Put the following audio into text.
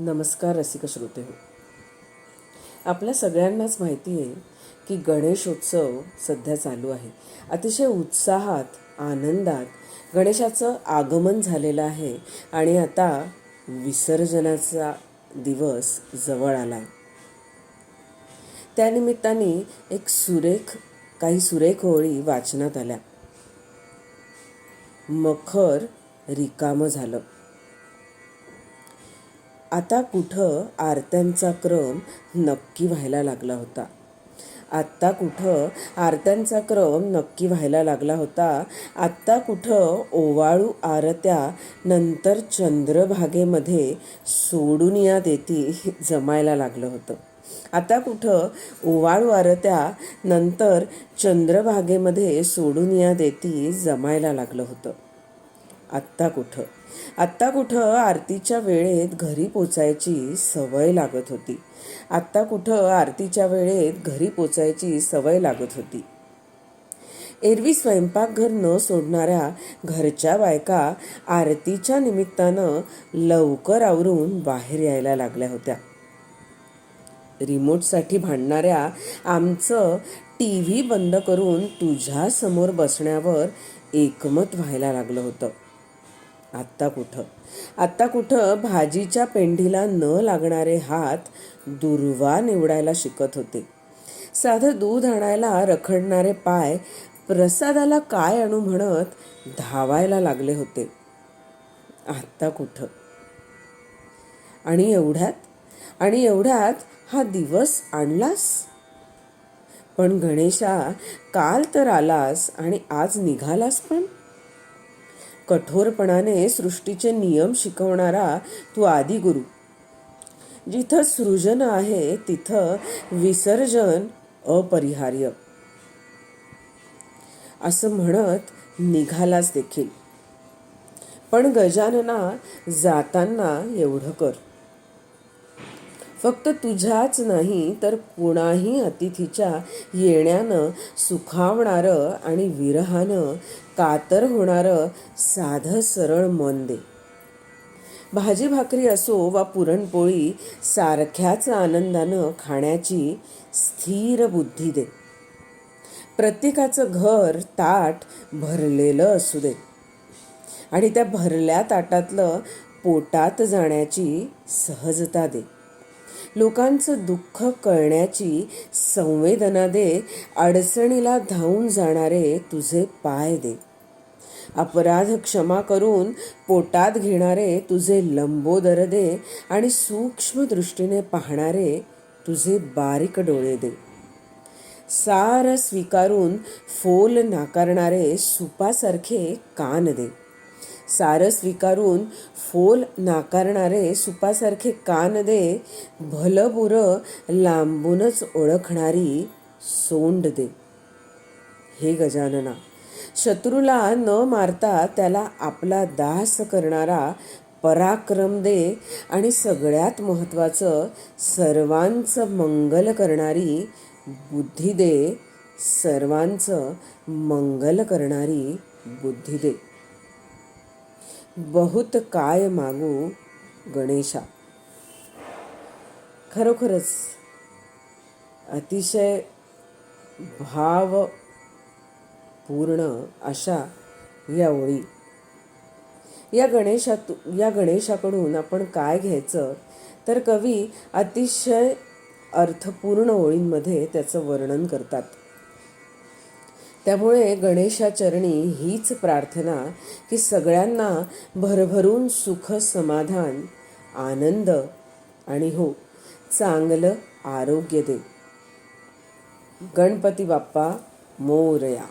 नमस्कार रसिक श्रोते हो. आपल्या सगळ्यांनाच माहिती आहे की गणेशोत्सव सध्या चालू आहे. अतिशय उत्साहात आनंदात गणेशाचं आगमन झालेलं आहे आणि आता विसर्जनाचा दिवस जवळ आला आहे. त्यानिमित्ताने काही सुरेख ओळी वाचनात आल्या. मखर रिकामं झालं. आता कुठं आरत्यांचा क्रम नक्की व्हायला लागला होता. आत्ता कुठं ओवाळू आरत्या नंतर चंद्रभागेमध्ये सोडून या देती जमायला लागलं होतं. आता कुठं ओवाळू आरत्या नंतर चंद्रभागेमध्ये सोडून या देती जमायला लागलं होतं. आत्ता कुठं आरतीच्या वेळेत घरी पोचायची सवय लागत होती. एरवी स्वयंपाकघर न सोडणाऱ्या घरच्या बायका आरतीच्या निमित्तानं लवकर आवरून बाहेर यायला लागल्या होत्या. रिमोटसाठी भांडणाऱ्या आमचं TV बंद करून तुझ्या समोर बसण्यावर एकमत व्हायला लागलं होतं. आत्ता कुठं भाजीच्या पेंढीला न लागणारे हात दुर्वा निवडायला शिकत होते. साधं दूध आणायला रखडणारे पाय प्रसादाला काय आणू म्हणत धावायला लागले होते. आत्ता कुठं आणि एवढ्यात हा दिवस आणलास. पण गणेशा, काल तर आलास आणि आज निघालास. पण कठोरपणाने सृष्टीचे नियम शिकवणारा तू आदिगुरु. जिथं सृजन आहे तिथं विसर्जन अपरिहार्य असं म्हणत निघालास देखील. पण गजानना, जाताना एवढं कर. फक्त तुझ्याच नाही तर कुणाही अतिथीच्या येण्यानं सुखावणारं आणि विरहानं कातर होणारं साधं सरळ मन दे. भाजी भाकरी असो वा पुरणपोळी सारख्याच आनंदानं खाण्याची स्थिर बुद्धी दे. प्रत्येकाचं घर ताट भरलेलं असू दे आणि त्या भरल्या ताटातलं पोटात जाण्याची सहजता दे. लोकांचं दुःख कळण्याची संवेदना दे. अडचणीला धावून जाणारे तुझे पाय दे. अपराध क्षमा करून पोटात घेणारे तुझे लंबोदर दे आणि सूक्ष्म दृष्टीने पाहणारे तुझे बारीक डोळे दे. सारं स्वीकारून फोल नाकारणारे सुपासारखे कान दे. भलं बुरं लांबूनच ओळखणारी सोंड दे. हे गजानना, शत्रूला न मारता त्याला आपला दास करणारा पराक्रम दे आणि सगळ्यात महत्त्वाचं सर्वांचं मंगल करणारी बुद्धी दे. बहुत काय मागू गणेशा. खरोखरच अतिशय भावपूर्ण अशा या ओळी. या गणेशाकडून आपण काय घ्यायचं तर कवी अतिशय अर्थपूर्ण ओळींमध्ये त्याचं वर्णन करतात. त्यामुळे गणेशाचरणी हीच प्रार्थना की सगळ्यांना भरभरून सुख, समाधान, आनंद आणि चांगलं आरोग्य दे. गणपती बाप्पा मोरया.